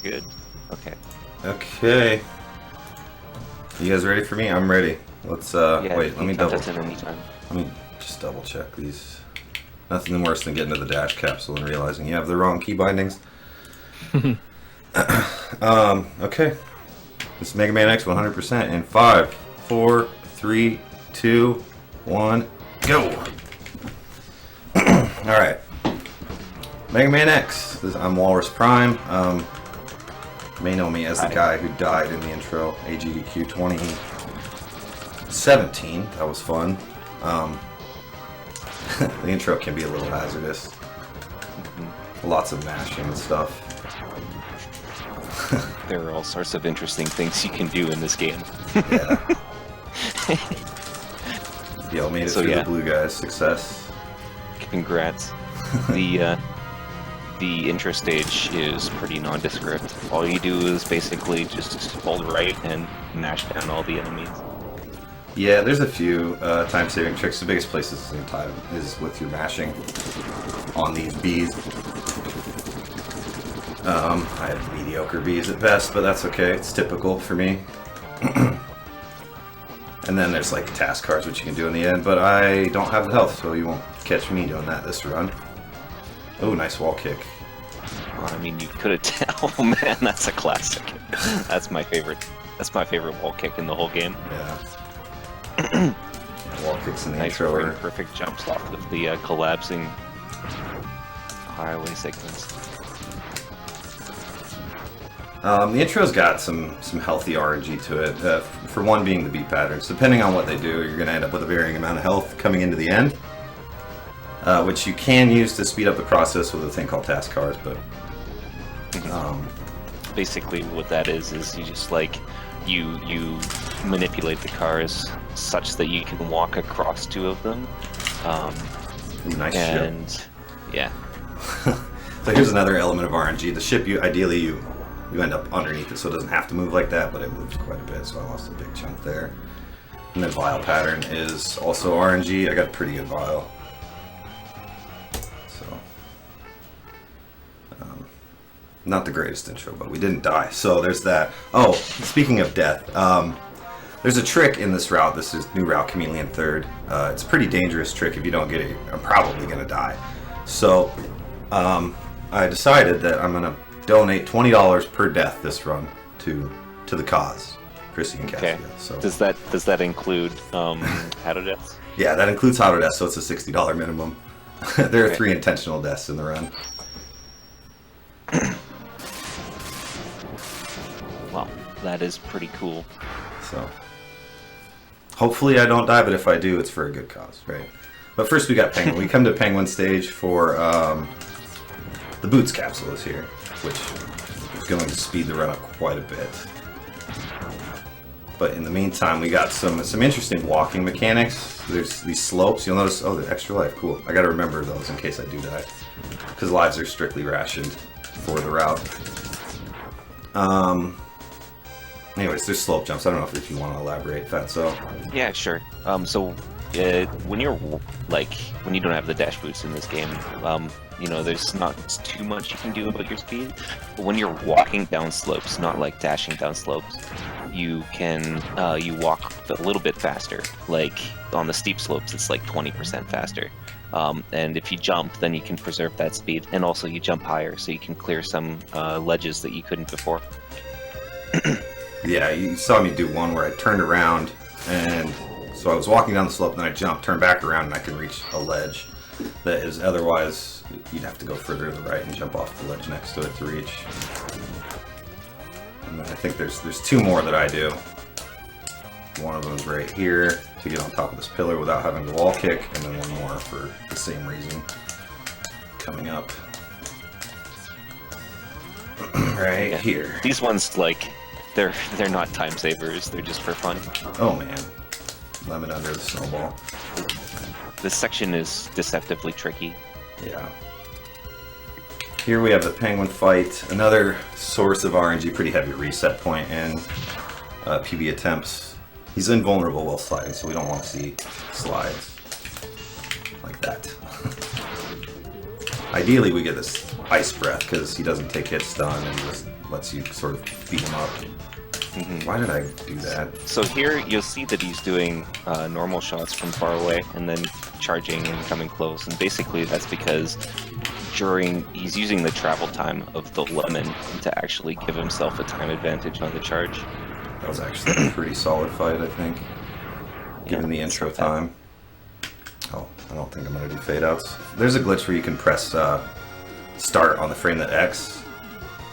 good. Okay. Okay. You guys ready for me? I'm ready. Let's Yeah, wait, let me count double us in anytime. let me just double check these. Nothing worse than getting to the dash capsule and realizing you have the wrong key bindings. Okay. This is Mega Man X 100% in 5, 4, 3, 2, 1, go! Alright. Mega Man X. I'm Walrus Prime. You may know me as the guy who died in the intro, AGDQ 2017. That was fun. The intro can be a little hazardous. Lots of mashing and stuff. There are all sorts of interesting things you can do in this game. Yeah. Yo, made it So, through yeah. the blue guys. Success. Congrats. The intro stage is pretty nondescript. All you do is basically just hold right and mash down all the enemies. Yeah, there's a few time-saving tricks. The biggest place is in time is with your mashing on these bees. I had mediocre bees at best, but that's okay. It's typical for me. And then there's like task cards, which you can do in the end, but I don't have the health, so you won't catch me doing that this run. Oh, nice wall kick. I mean, you could have. Oh man, that's a classic. That's my favorite. That's my favorite wall kick in the whole game. Yeah. Wall kicks in the Nice intro. frame perfect jumps off of the collapsing highway segments. The intro's got some healthy RNG to it. For one being the beat patterns. Depending on what they do, you're going to end up with a varying amount of health coming into the end. Which you can use to speed up the process with a thing called task cards, but... Basically what that is you just like, you manipulate the cars such that you can walk across two of them. Ooh, nice and ship. yeah. So here's another element of RNG. The ship, ideally you end up underneath it, so it doesn't have to move like that, but it moves quite a bit, so I lost a big chunk there. And then vial pattern is also RNG. I got a pretty good vial. So, not the greatest intro, but we didn't die, so there's that. Oh, speaking of death, there's a trick in this route. This is new route, Chameleon Third. It's a pretty dangerous trick. If you don't get it, I'm probably going to die. So, I decided that I'm going to donate $20 per death this run to the cause, Chrissy and Cassia. Okay. So Does that include auto deaths? yeah, that includes auto deaths, so it's a $60 minimum. There are Okay. 3 intentional deaths in the run. Wow, that is pretty cool. So hopefully I don't die, but if I do, it's for a good cause, right? But first we got Penguin. We come to Penguin stage for the Boots capsule is here, which is going to speed the run up quite a bit. But in the meantime, we got some interesting walking mechanics. There's these slopes. You'll notice, oh, the extra life. Cool. I got to remember those in case I do die, because lives are strictly rationed for the route. Anyways, there's slope jumps. I don't know if you want to elaborate, Fatso. Yeah, sure. So when you're when you don't have the dash boots in this game, there's not too much you can do about your speed. But when you're walking down slopes, not like dashing down slopes, you can you walk a little bit faster. Like on the steep slopes, it's like 20% faster. And if you jump, then you can preserve that speed, and also you jump higher, so you can clear some ledges that you couldn't before. Yeah, you saw me do one where I turned around, and so I was walking down the slope, and then I jumped, turned back around, and I could reach a ledge that is otherwise you'd have to go further to the right and jump off the ledge next to it to reach. And then I think there's 2 more that I do. One of them is right here to get on top of this pillar without having to wall kick, and then 1 more for the same reason coming up. Right here. These ones, they're not time savers. They're just for fun. Oh man, lemon under the snowball. This section is deceptively tricky. Yeah. Here we have the Penguin fight, another source of RNG, pretty heavy reset point and PB attempts. He's invulnerable while sliding, so we don't want to see slides like that. Ideally, we get this ice breath because he doesn't take hit stun and just lets you sort of beat him up. Why did I do that? So here you'll see that he's doing normal shots from far away and then charging and coming close, and basically that's because he's using the travel time of the lemon to actually give himself a time advantage on the charge. That was actually a pretty solid fight, I think, given the intro time. Oh, I don't think I'm going to do fade outs. There's a glitch where you can press start on the frame that X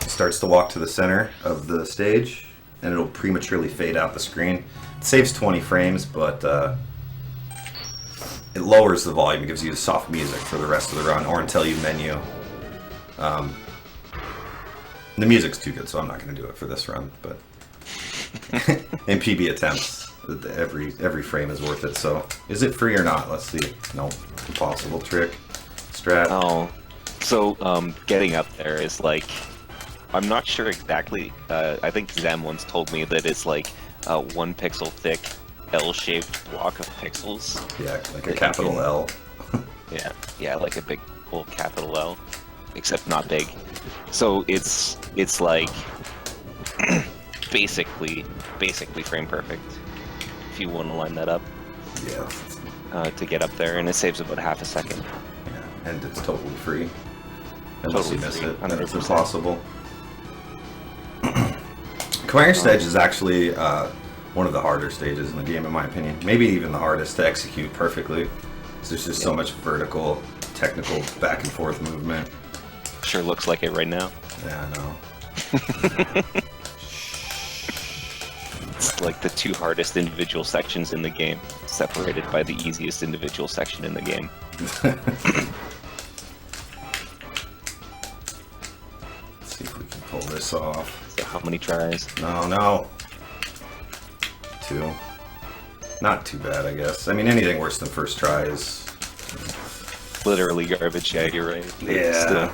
starts to walk to the center of the stage, and it'll prematurely fade out the screen. It saves 20 frames, but it lowers the volume. It gives you soft music for the rest of the run, or until you menu. The music's too good, so I'm not going to do it for this run, but in PB attempts, every frame is worth it. So, is it free or not? Let's see. Nope. Impossible trick. Strat. Oh, so getting up there is like, I'm not sure exactly. I think Zem once told me that it's like a 1 pixel thick L-shaped block of pixels. Yeah, like a capital L. Yeah, like a big old capital L, except not big. So it's like basically frame perfect if you want to line that up. Yeah. To get up there, and it saves about half a second. Yeah, and it's totally free. Unless you miss it, then it's 100%. impossible. Quanger Edge is actually one of the harder stages in the game, in my opinion. Maybe even the hardest to execute perfectly. There's just so much vertical, technical, back and forth movement. Sure looks like it right now. Yeah, I know. It's like the 2 hardest individual sections in the game, separated by the easiest individual section in the game. Let's see if we can pull this off. So how many tries? No. 2. Not too bad, I guess. I mean, anything worse than first try is... Literally garbage, yeah, you're right. Yeah. Still,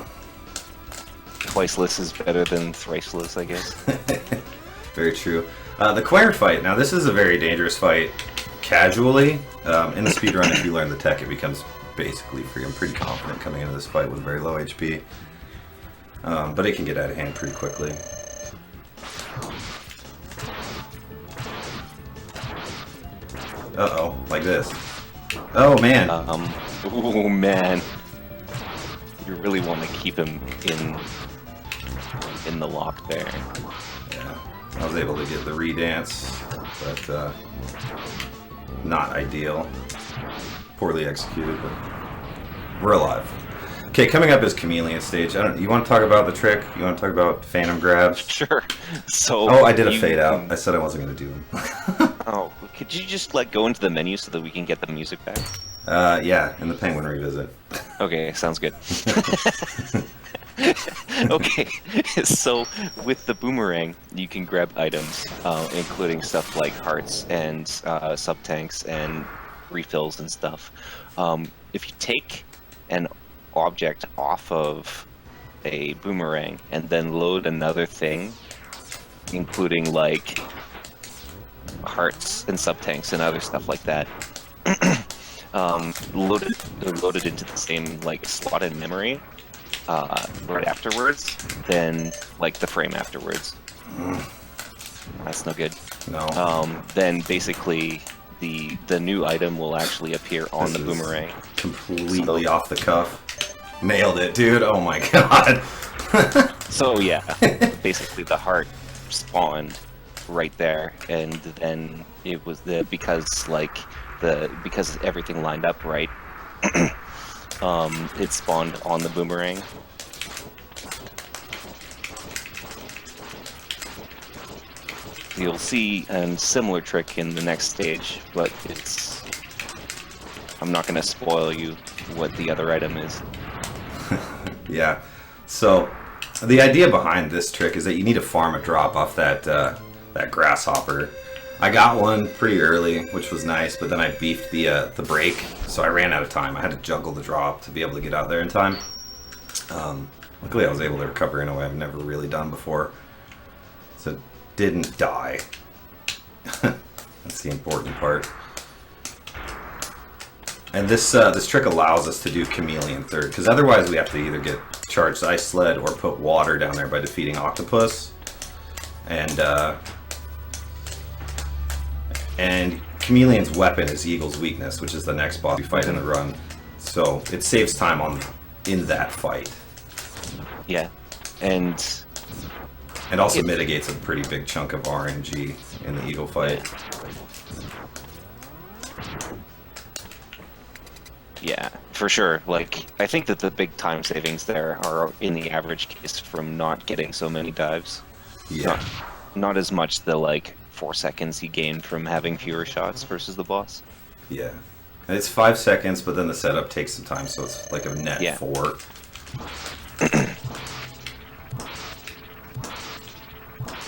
twiceless is better than thriceless, I guess. Very true. The Quanger fight. Now, this is a very dangerous fight casually. In the speedrun, if you learn the tech, it becomes basically free. I'm pretty confident coming into this fight with very low HP. But it can get out of hand pretty quickly. Uh-oh, like this. Oh, man. Oh man. You really want to keep him in the lock there. Yeah, I was able to get the redance, but not ideal. Poorly executed, but we're alive. Okay, coming up is Chameleon stage. You want to talk about the trick? You want to talk about Phantom grabs? Sure. So. Oh, I did a fade out. I said I wasn't going to do them. Oh, could you just go into the menu so that we can get the music back? Yeah, in the Penguin Revisit. Okay, sounds good. Okay, so with the boomerang, you can grab items, including stuff like hearts and sub-tanks and refills and stuff. If you take an object off of a boomerang and then load another thing, including like hearts and sub-tanks and other stuff like that, loaded into the same like slot in memory right afterwards, then like the frame afterwards. That's no good. No. Then basically the new item will actually appear on the boomerang. Completely off the cuff. Nailed it, dude. Oh my god. So yeah, basically the heart spawned right there, and then it was because everything lined up right. It spawned on the boomerang. You'll see a similar trick in the next stage, but I'm not going to spoil you what the other item is. Yeah. So the idea behind this trick is that you need to farm a drop off that grasshopper. I got one pretty early, which was nice, but then I beefed the break, so I ran out of time. I had to juggle the drop to be able to get out there in time. Luckily, I was able to recover in a way I've never really done before, so didn't die. That's the important part. And this trick allows us to do Chameleon third, because otherwise we have to either get charged Ice Sled or put water down there by defeating Octopus. And Chameleon's weapon is Eagle's weakness, which is the next boss we fight in the run. So it saves time in that fight. Yeah, and also mitigates a pretty big chunk of RNG in the Eagle fight. Yeah, for sure. Like, I think that the big time savings there are in the average case from not getting so many dives. Yeah. Not as much the, like, 4 seconds you gain from having fewer shots versus the boss. Yeah. And it's 5 seconds, but then the setup takes some time, so it's like a net 4.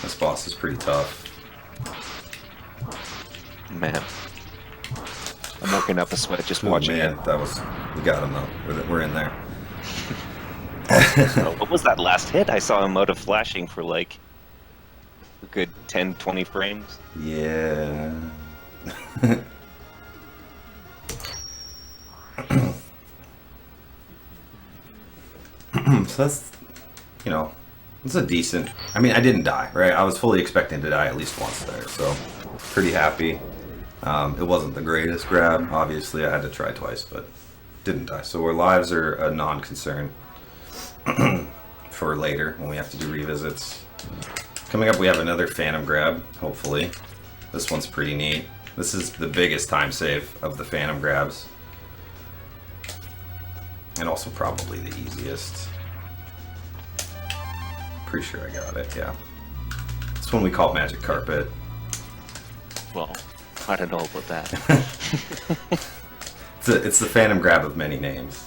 This boss is pretty tough. Man. I'm working up a sweat just watching man, it. We got him though. We're in there. What was that last hit? I saw him out of flashing for like a good 10, 20 frames. Yeah. So that's, it's a decent. I mean, I didn't die, right? I was fully expecting to die at least once there, so pretty happy. It wasn't the greatest grab. Obviously, I had to try twice, but didn't die. So our lives are a non-concern for later when we have to do revisits. Coming up, we have another Phantom grab, hopefully. This one's pretty neat. This is the biggest time save of the Phantom grabs. And also probably the easiest. Pretty sure I got it, yeah. This one we call Magic Carpet. Well, I don't know about that. It's the Phantom grab of many names.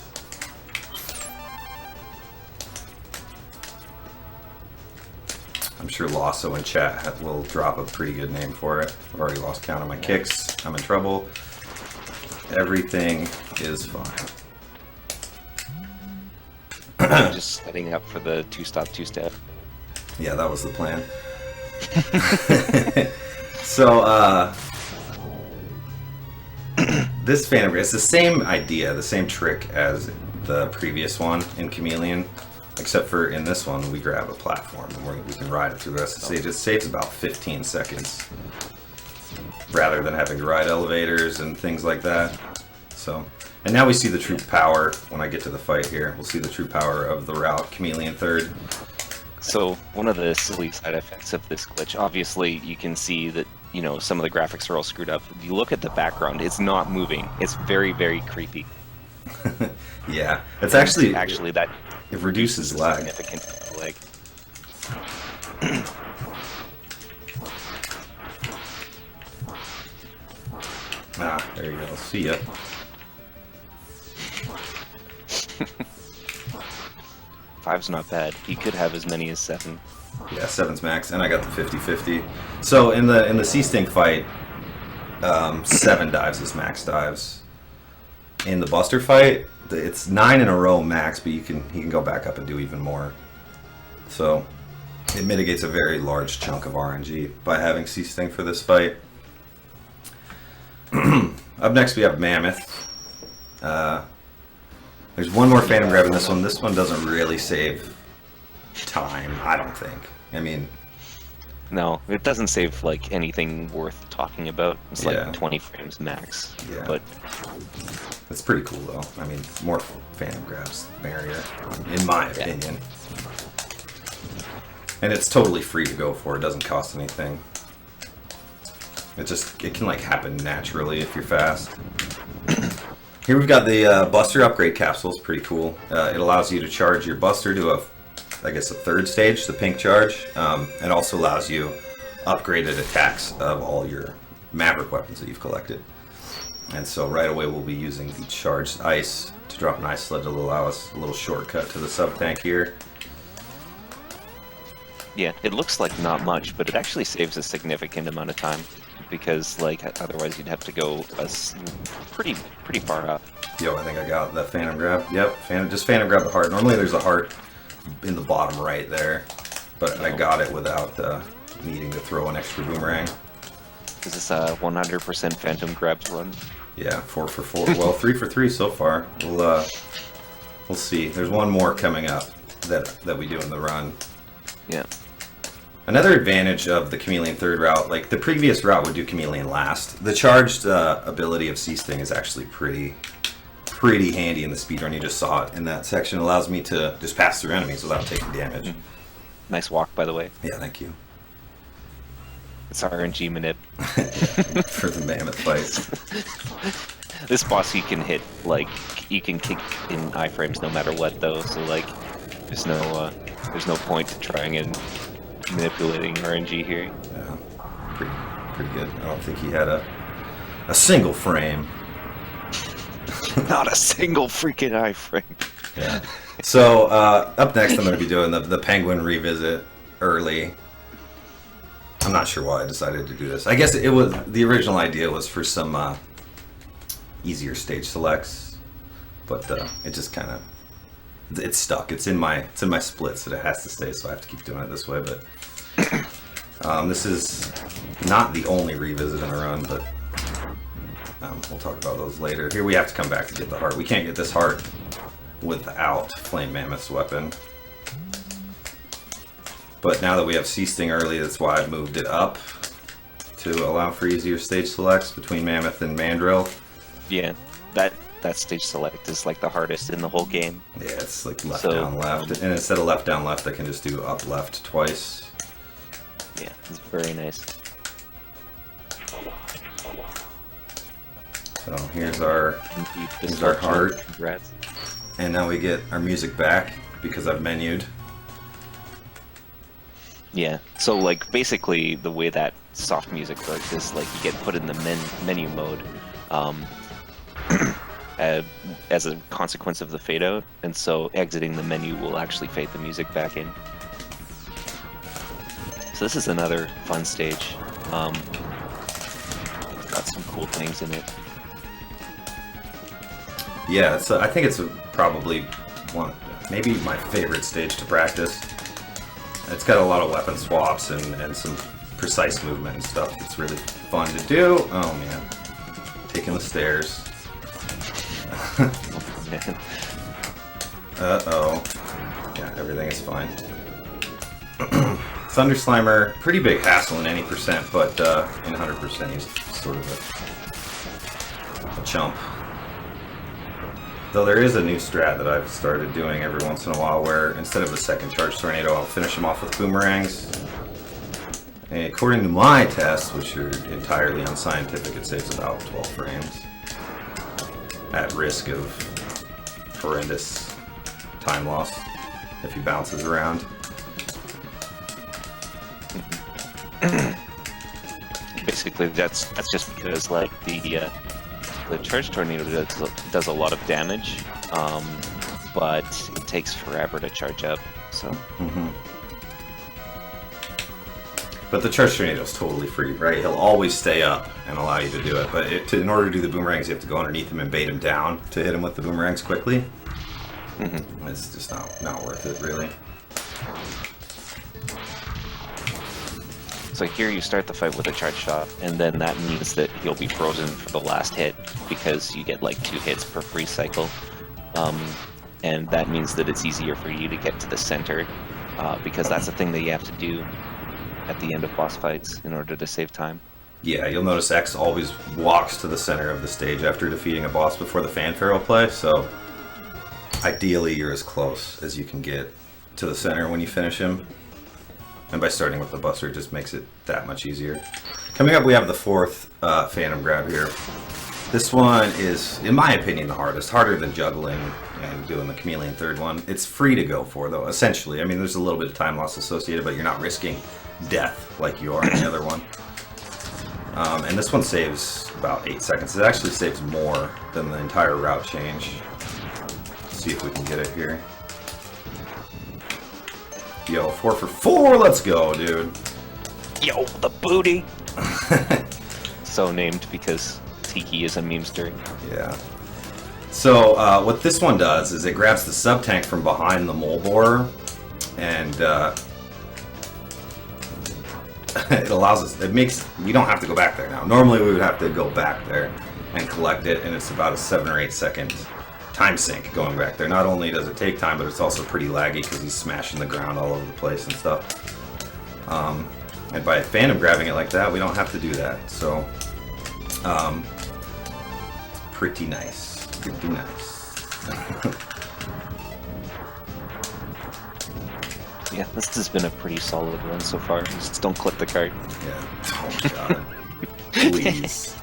I'm sure Lasso in chat will drop a pretty good name for it. I've already lost count of my kicks. I'm in trouble. Everything is fine. Just setting up for the two-stop, two-step. Yeah, that was the plan. So, this Phantom grab, it's the same idea, the same trick as the previous one in Chameleon. Except for in this one, we grab a platform and we can ride it through the rest of the stage. It saves about 15 seconds rather than having to ride elevators and things like that. So, and now we see the true power when I get to the fight here. We'll see the true power of the route Chameleon third. So, one of the silly side effects of this glitch, obviously you can see that, some of the graphics are all screwed up. You look at the background, it's not moving. It's very, very creepy. Yeah, it's actually that it reduces lag. Significant lag. There you go. See ya. Five's not bad. He could have as many as 7. Yeah, 7's max, and I got the 50-50. So in the Sea Sting fight, 7 dives is max dives. In the Buster fight, it's 9 in a row max, but he can go back up and do even more. So it mitigates a very large chunk of RNG by having Sea Sting for this fight. Up next we have Mammoth. There's one more Phantom grab in this one. This one doesn't really save time, I don't think. I mean, no, it doesn't save like anything worth talking about. It's like Yeah. 20 frames max. Yeah. But it's pretty cool though. I mean, more Phantom grabs, merrier, in my opinion. And it's totally free to go for. It doesn't cost anything. It can like happen naturally if you're fast. Here we've got the Buster upgrade capsule. It's pretty cool. It allows you to charge your Buster to a 3rd stage, the pink charge. It also allows you upgraded attacks of all your Maverick weapons that you've collected. And so right away we'll be using the charged ice to drop an ice sled to allow us a little shortcut to the sub tank here. yeah, it looks like not much, but it actually saves a significant amount of time. Because like otherwise you'd have to go pretty far up. Yo, I think I got that Phantom grab. Yep, Phantom grab the heart. Normally there's a heart in the bottom right there, but I got it without needing to throw an extra boomerang. Is this a 100% Phantom grabs run? Yeah, 4 for 4. Well, 3 for 3 so far. We'll see. There's one more coming up that we do in the run. Yeah. Another advantage of the Chameleon third route, like the previous route would do Chameleon last. The charged ability of Sea Sting is actually pretty handy in the speedrun. You just saw it in that section. It allows me to just pass through enemies without taking damage. Nice walk, by the way. Yeah, thank you. It's RNG manip. For the mammoth fight. This boss you can hit, like, you can kick in iframes no matter what, though, so, like, there's no point to trying and manipulating RNG here. Yeah, pretty good. I don't think he had a single frame. Not a single freaking iframe. Yeah. So, up next I'm going to be doing the Penguin revisit early. I'm not sure why I decided to do this. I guess it was the original idea was for some easier stage selects, but it just kind of it's stuck. It's in my splits that it has to stay, so I have to keep doing it this way. But this is not the only revisit in the run, but we'll talk about those later. Here we have to come back to get the heart. We can't get this heart without Flame Mammoth's weapon. But now that we have Sea Sting early, that's why I've moved it up to allow for easier stage selects between Mammoth and Mandrill. Yeah, that stage select is like the hardest in the whole game. Yeah, it's like left, down, left. And instead of left, down, left, I can just do up, left twice. Yeah, it's very nice. So here's our heart. Congrats. And now we get our music back because I've menued. Yeah, so like basically the way that soft music works is like you get put in the menu mode as a consequence of the fade out, and so exiting the menu will actually fade the music back in. So this is another fun stage. Got some cool things in it. Yeah, I think it's probably maybe my favorite stage to practice. It's got a lot of weapon swaps and some precise movement and stuff. It's really fun to do. Oh man, taking the stairs. Uh-oh. Yeah, everything is fine. Thunder Slimer, pretty big hassle in any percent, but in 100% he's sort of a chump. Though there is a new strat that I've started doing every once in a while where instead of the second charge tornado, I'll finish him off with boomerangs. And according to my tests, which are entirely unscientific, it saves about 12 frames. At risk of horrendous time loss if he bounces around. Basically, that's just because like the charge tornado does a lot of damage, but it takes forever to charge up. So. But the charge tornado is totally free, right? He'll always stay up and allow you to do it. But in order to do the boomerangs, you have to go underneath him and bait him down to hit him with the boomerangs quickly. It's just not worth it, really. So here you start the fight with a charge shot, and then that means that he'll be frozen for the last hit because you get like 2 hits per free cycle. And that means that it's easier for you to get to the center because that's the thing that you have to do at the end of boss fights in order to save time. Yeah, you'll notice X always walks to the center of the stage after defeating a boss before the fanfare will play, so ideally you're as close as you can get to the center when you finish him. And by starting with the Buster, it just makes it that much easier. Coming up, we have the 4th Phantom Grab here. This one is, in my opinion, the hardest. Harder than juggling and doing the Chameleon third one. It's free to go for, though, essentially. I mean, there's a little bit of time loss associated, but you're not risking death like you are in the other one. And this one saves about 8 seconds. It actually saves more than the entire route change. Let's see if we can get it here. Yo, 4 for 4, let's go, dude. Yo, the booty! So named because Tiki is a memester. Yeah. So, what this one does is it grabs the sub-tank from behind the mole borer, and it allows us, we don't have to go back there now. Normally we would have to go back there, and collect it, and it's about a 7 or 8 second time sink going back there. Not only does it take time, but it's also pretty laggy because he's smashing the ground all over the place and stuff. And by Phantom grabbing it like that, we don't have to do that. So, pretty nice. Pretty nice. Yeah, this has been a pretty solid run so far. Just don't clip the cart. Yeah. Oh my god. Please.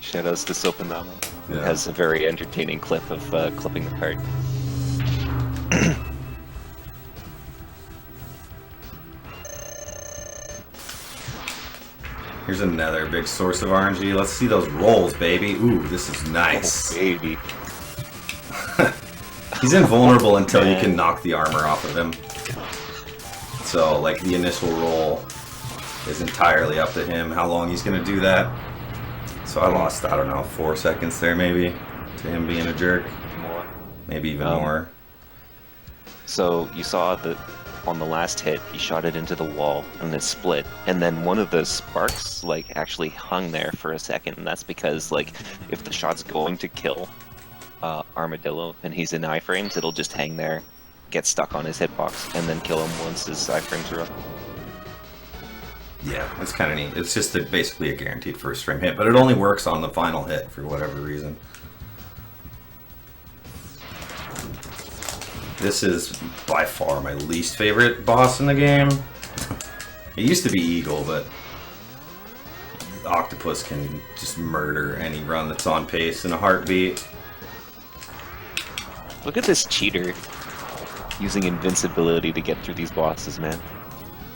Shoutouts to Sopinama. Yeah. It has a very entertaining clip of clipping the cart. Here's another big source of RNG. Let's see those rolls, baby. Ooh, this is nice. Oh, baby. He's invulnerable until you can knock the armor off of him. So, like, the initial roll is entirely up to him, how long he's going to do that. So I lost, I don't know, 4 seconds there maybe, to him being a jerk. More. Maybe even more. So you saw that on the last hit, he shot it into the wall and it split. And then one of the sparks, like, actually hung there for a second. And that's because, like, if the shot's going to kill Armadillo and he's in iframes, it'll just hang there, get stuck on his hitbox, and then kill him once his iframes are up. Yeah, it's kind of neat. It's just basically a guaranteed first frame hit, but it only works on the final hit for whatever reason. This is by far my least favorite boss in the game. It used to be Eagle, but Octopus can just murder any run that's on pace in a heartbeat. Look at this cheater using invincibility to get through these bosses, man.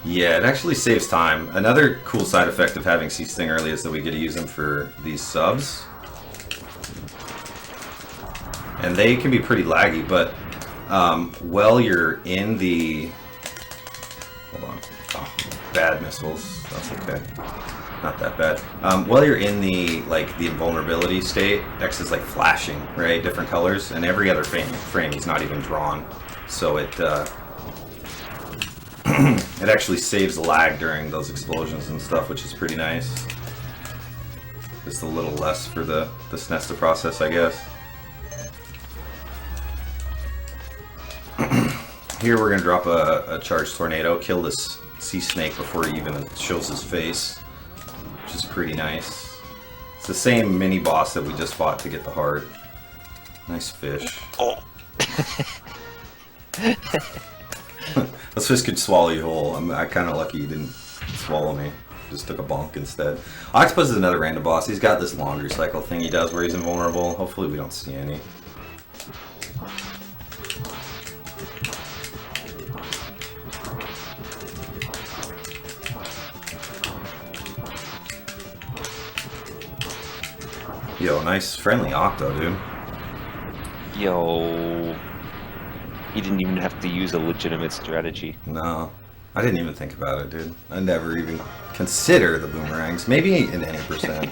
Yeah, it actually saves time. Another cool side effect of having Sea Sting early is that we get to use them for these subs. And they can be pretty laggy, but while you're in the... Hold on. Oh, bad missiles. That's okay. Not that bad. While you're in the invulnerability state, X is like flashing, right? Different colors, and every other frame he's not even drawn. So it it actually saves the lag during those explosions and stuff, which is pretty nice. Just a little less for the SNES to process, I guess. Here we're gonna drop a charged tornado, kill this sea snake before he even shows his face, which is pretty nice. It's the same mini boss that we just fought to get the heart. Nice fish. Oh. This fish could swallow you whole. I'm kind of lucky he didn't swallow me. Just took a bonk instead. Octopus is another random boss. He's got this laundry cycle thing he does where he's invulnerable. Hopefully we don't see any. Yo, nice friendly Octo, dude. Yo. He didn't even have to use a legitimate strategy. No, I didn't even think about it, dude. I never even consider the boomerangs. Maybe in any percent.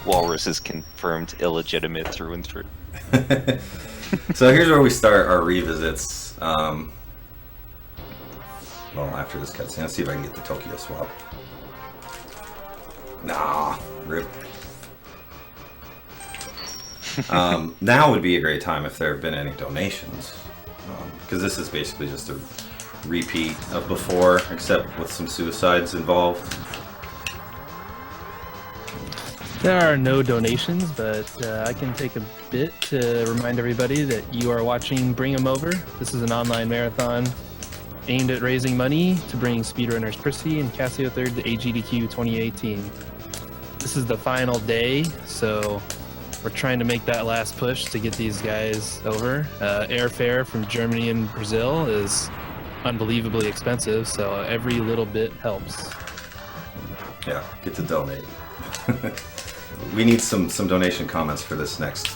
Walrus is confirmed illegitimate through and through. So here's where we start our revisits. Well, after this cutscene, let's see if I can get the Tokyo swap. Nah, rip. Now would be a great time if there have been any donations, because this is basically just a repeat of before, except with some suicides involved. There are no donations, but I can take a bit to remind everybody that you are watching Bring 'Em Over. This is an online marathon aimed at raising money to bring speedrunners Chrissy and Cassio Third to AGDQ 2018. This is the final day, so we're trying to make that last push to get these guys over. Airfare from Germany and Brazil is unbelievably expensive, so every little bit helps. Yeah, get to donate. We need some donation comments for this next,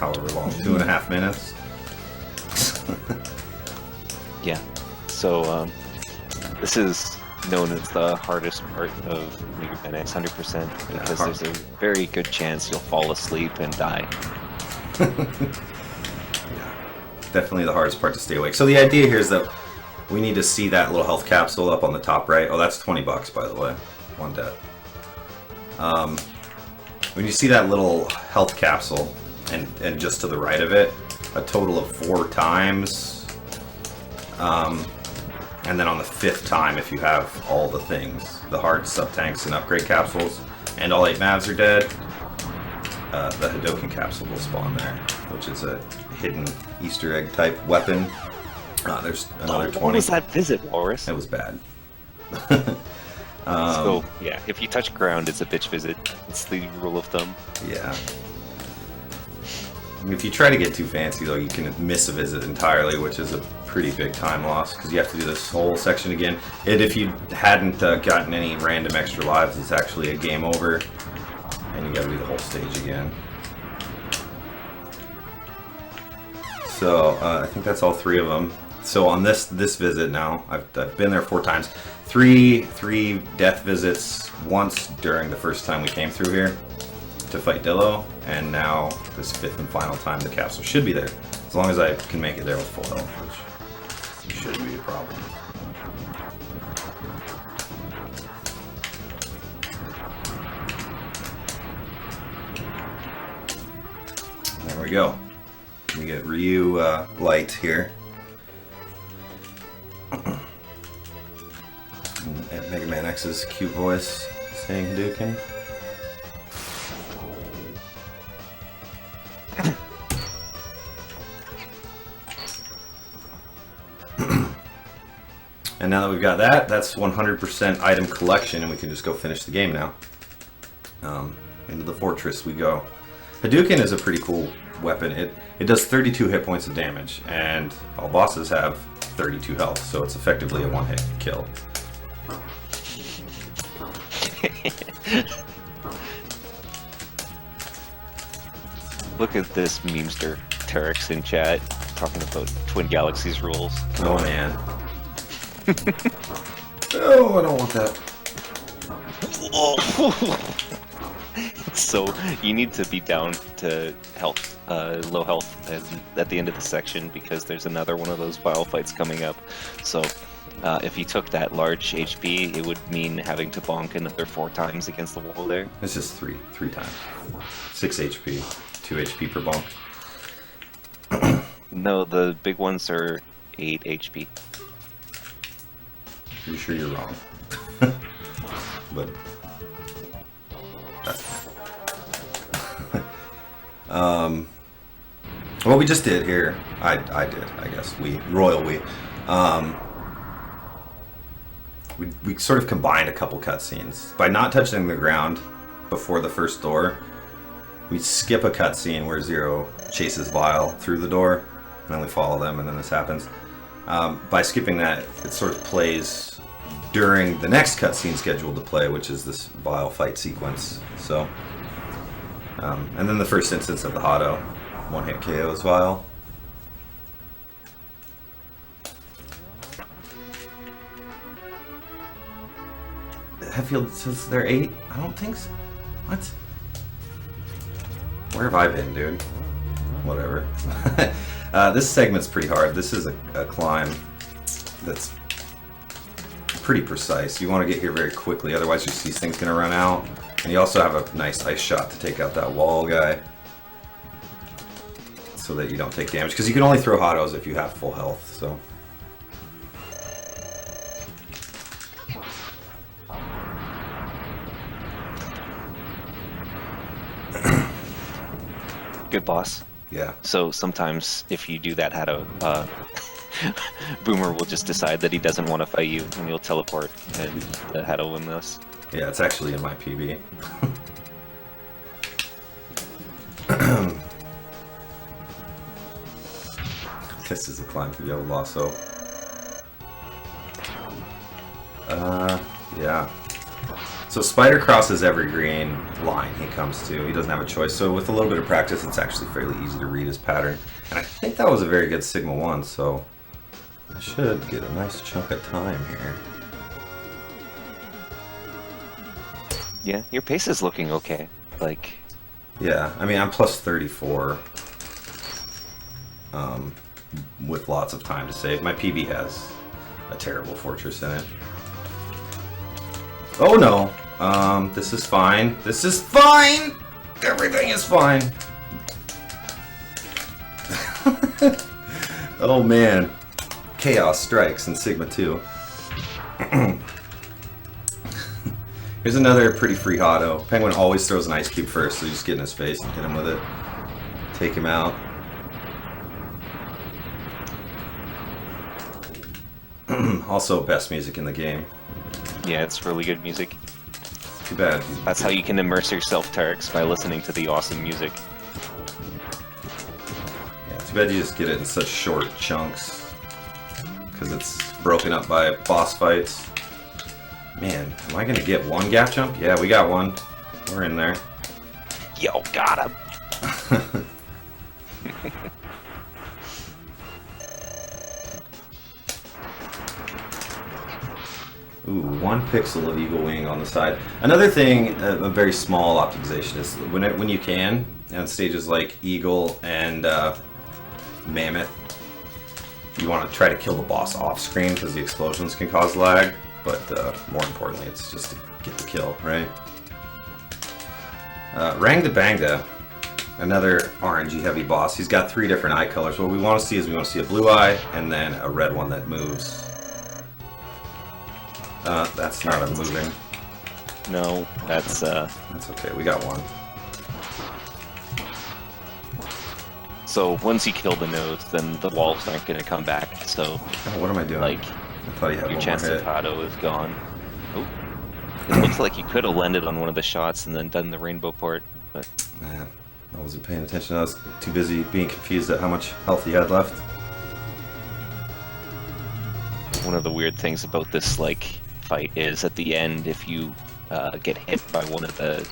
however long, 2.5 minutes. Yeah. So, this is known as the hardest part of Mega Man X 100% because there's a very good chance you'll fall asleep and die. Yeah, definitely the hardest part to stay awake. So the idea here is that we need to see that little health capsule up on the top right. Oh, that's $20, by the way. One death. When you see that little health capsule, and just to the right of it, a total of 4 times, and then on the 5th time, if you have all the things, the hard sub-tanks and upgrade capsules, and all 8 Mavs are dead, the Hadoken capsule will spawn there, which is a hidden Easter egg type weapon. There's another 20. What was that visit, Walrus? It was bad. So, yeah, if you touch ground, it's a bitch visit. It's the rule of thumb. Yeah. I mean, if you try to get too fancy, though, you can miss a visit entirely, which is a pretty big time loss, because you have to do this whole section again. And if you hadn't gotten any random extra lives, it's actually a game over, and you gotta do the whole stage again. So, I think that's all 3 of them. So on this visit now, I've been there 4 times. 3 death visits, once during the first time we came through here to fight Dillo, and now this 5th and final time the capsule should be there. As long as I can make it there with full health, which shouldn't be a problem. There we go. We get Ryu light here. And Mega Man X's cute voice saying Hadouken. And now that we've got that, that's 100% item collection, and we can just go finish the game now. Into the fortress we go. Hadouken is a pretty cool weapon. It does 32 hit points of damage, and all bosses have 32 health, so it's effectively a one-hit kill. Look at this memester, Terex in chat, talking about Twin Galaxies rules. Oh man. Oh, I don't want that. So you need to be down to health, low health at the end of the section, because there's another one of those vile fights coming up. So if you took that large HP, it would mean having to bonk another 4 times against the wall there. It's just three times. 6 HP, 2 HP per bonk. No, the big ones are 8 HP. Pretty sure you're wrong. But that's what we just did here, I did, I guess, we sort of combined a couple cutscenes. By not touching the ground before the first door, we skip a cutscene where Zero chases Vile through the door, and then we follow them, and then this happens. By skipping that, it sort of plays during the next cutscene scheduled to play, which is this Vile fight sequence. So, and then the first instance of the Hado, one-hit KO is Vile. Heffield says they're 8? I don't think so. What? Where have I been, dude? Whatever. This segment's pretty hard. This is a climb that's pretty precise. You want to get here very quickly, otherwise your C thing's gonna run out. And you also have a nice ice shot to take out that wall guy, so that you don't take damage. Because you can only throw Hados if you have full health. So. Good boss. Yeah. So sometimes if you do that Hado, Boomer will just decide that he doesn't want to fight you, and you'll teleport, and the Hado will win this. Yeah, it's actually in my PB. This is a climb for Yellow Lasso. Yeah. So Spider crosses every green line he comes to. He doesn't have a choice. So with a little bit of practice, it's actually fairly easy to read his pattern. And I think that was a very good Sigma 1, so I should get a nice chunk of time here. Yeah, your pace is looking okay. Like, yeah, I mean, I'm plus 34 with lots of time to save. My PB has a terrible fortress in it. Oh no! This is fine. This is fine! Everything is fine! Oh man. Chaos strikes in Sigma 2. Here's another pretty free auto. Penguin always throws an ice cube first, so you just get in his face and hit him with it. Take him out. Also, best music in the game. Yeah, it's really good music. Too bad. That's how you can immerse yourself, Tarix, by listening to the awesome music. Yeah, too bad you just get it in such short chunks. Because it's broken up by boss fights. Man, am I gonna get one gap jump? Yeah, we got one. We're in there. Yo, got him! Ooh, 1 pixel of Eagle Wing on the side. Another thing, a very small optimization, is when you can, on stages like Eagle and Mammoth, you want to try to kill the boss off screen because the explosions can cause lag, but more importantly, it's just to get the kill, right? Rangda Bangda, another RNG heavy boss. He's got 3 different eye colors. What we want to see is we want to see a blue eye and then a red one that moves. That's not a moving. No, that's That's okay, we got one. So once you kill the nodes, then the walls aren't going to come back. So, Oh, what am I doing? like, I thought he had your one chance more of hit. auto is gone. Oh, it looks like you could have landed on one of the shots and then done the rainbow port, but Man, I wasn't paying attention. I was too busy being confused at how much health he had left. one of the weird things about this fight is at the end, if you get hit by one of the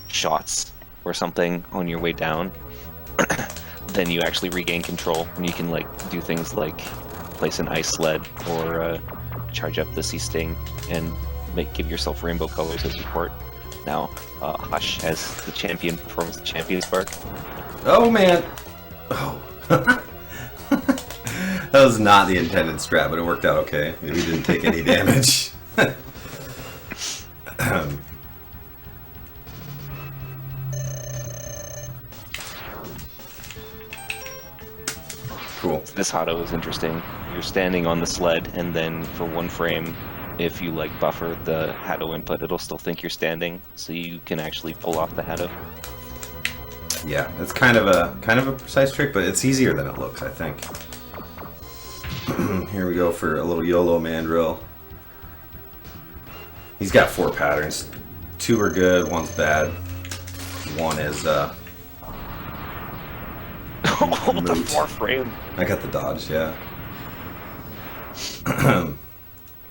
shots or something on your way down, then you actually regain control and you can do things like place an ice sled or charge up the sea sting and give yourself rainbow colors as support. Now Hush has the champion performs the champion spark. Oh man! Oh. That was not the intended strat, but it worked out okay. We didn't take any damage. Cool. This Hado is interesting. You're standing on the sled, and then for 1 frame, if you buffer the Hado input, it'll still think you're standing, so you can actually pull off the Hado. Yeah, it's kind of a precise trick, but it's easier than it looks, I think. Here we go for a little YOLO Mandrill. He's got 4 patterns. 2 are good, 1's bad. 1 is Oh, the Moot. 4 frame! I got the dodge, yeah.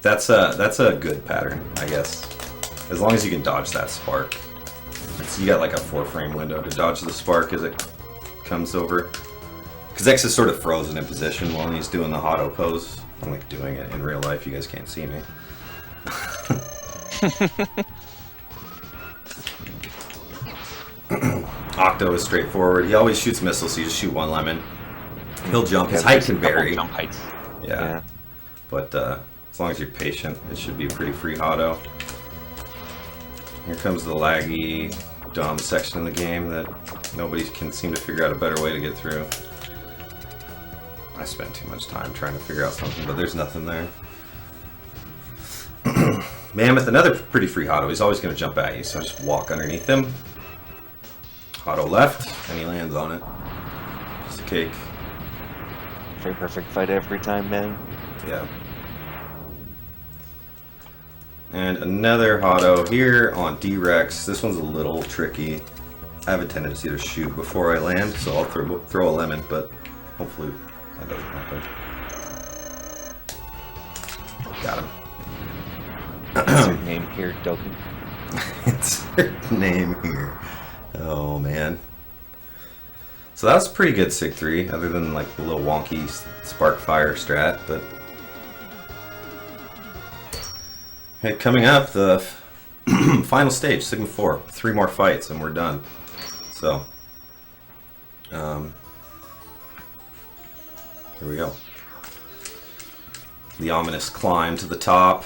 That's a good pattern, I guess. As long as you can dodge that spark. You got a 4 frame window to dodge the spark as it comes over. Because X is sort of frozen in position while he's doing the Hado pose. I'm doing it in real life, you guys can't see me. Octo is straightforward. He always shoots missiles, so you just shoot 1 lemon. He'll jump. His height can vary. Jump heights. Yeah. But as long as you're patient, it should be a pretty free auto. Here comes the laggy, dumb section of the game that nobody can seem to figure out a better way to get through. I spent too much time trying to figure out something, but there's nothing there. Mammoth, another pretty free auto. He's always going to jump at you, so just walk underneath him. Auto left, and he lands on it. Just a cake. Very perfect fight every time, man. Yeah. And another Hado here on D-Rex. This one's a little tricky. I have a tendency to shoot before I land, so I'll throw a lemon, but hopefully that doesn't happen. Got him. What's your name here, Doku? It's her name here. Oh man. So that was pretty good Sig 3, other than the little wonky spark fire strat, but okay, coming up, the final stage, Sigma 4. 3 more fights and we're done. So, here we go. The ominous climb to the top.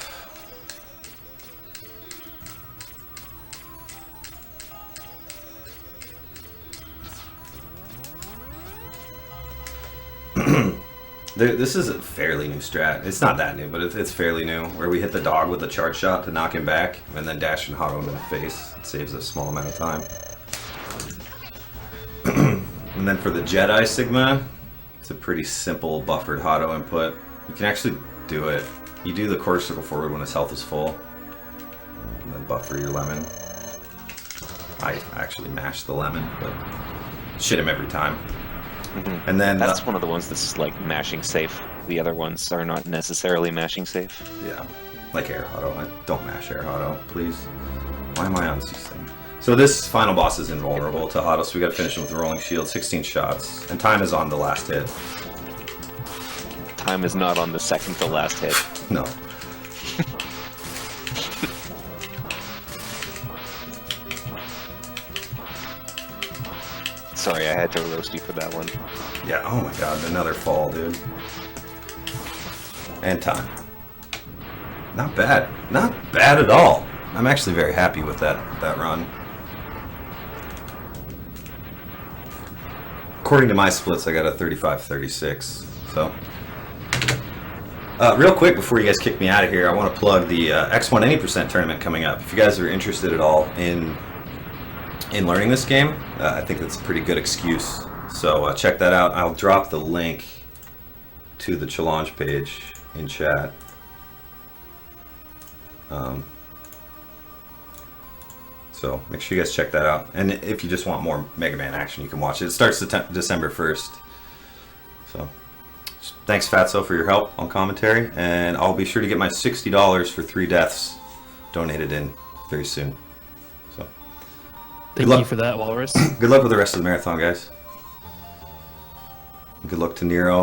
This is a fairly new strat. It's not that new, but it's fairly new. Where we hit the dog with a charge shot to knock him back, and then dash and Hado him in the face. It saves a small amount of time. And then for the Jedi Sigma, it's a pretty simple buffered Hado input. You can actually do it. You do the quarter circle forward when his health is full, and then buffer your lemon. I actually mashed the lemon, but shit him every time. And then That's one of the ones that's like mashing safe. The other ones are not necessarily mashing safe. yeah, like Air Hado. Don't mash Air Hado, please. Why am I on this thing? So this final boss is invulnerable to Hado, so we gotta finish him with the rolling shield, 16 shots, and time is on the last hit. Time is not on the second to last hit. No. Sorry, I had to roast you for that one. Yeah, oh my god, another fall, dude. And time. Not bad. Not bad at all. I'm actually very happy with that run. According to my splits, I got a 35-36. So, real quick before you guys kick me out of here, I want to plug the X1 Any% tournament coming up. If you guys are interested at all in learning this game, I think it's a pretty good excuse. So check that out. I'll drop the link to the challenge page in chat. So make sure you guys check that out. And if you just want more Mega Man action, you can watch it. It starts December 1st. So thanks, Fatso, for your help on commentary. And I'll be sure to get my $60 for 3 deaths donated in very soon. So Thank you for that, Walrus. good luck with the rest of the marathon, guys. Good luck to Nero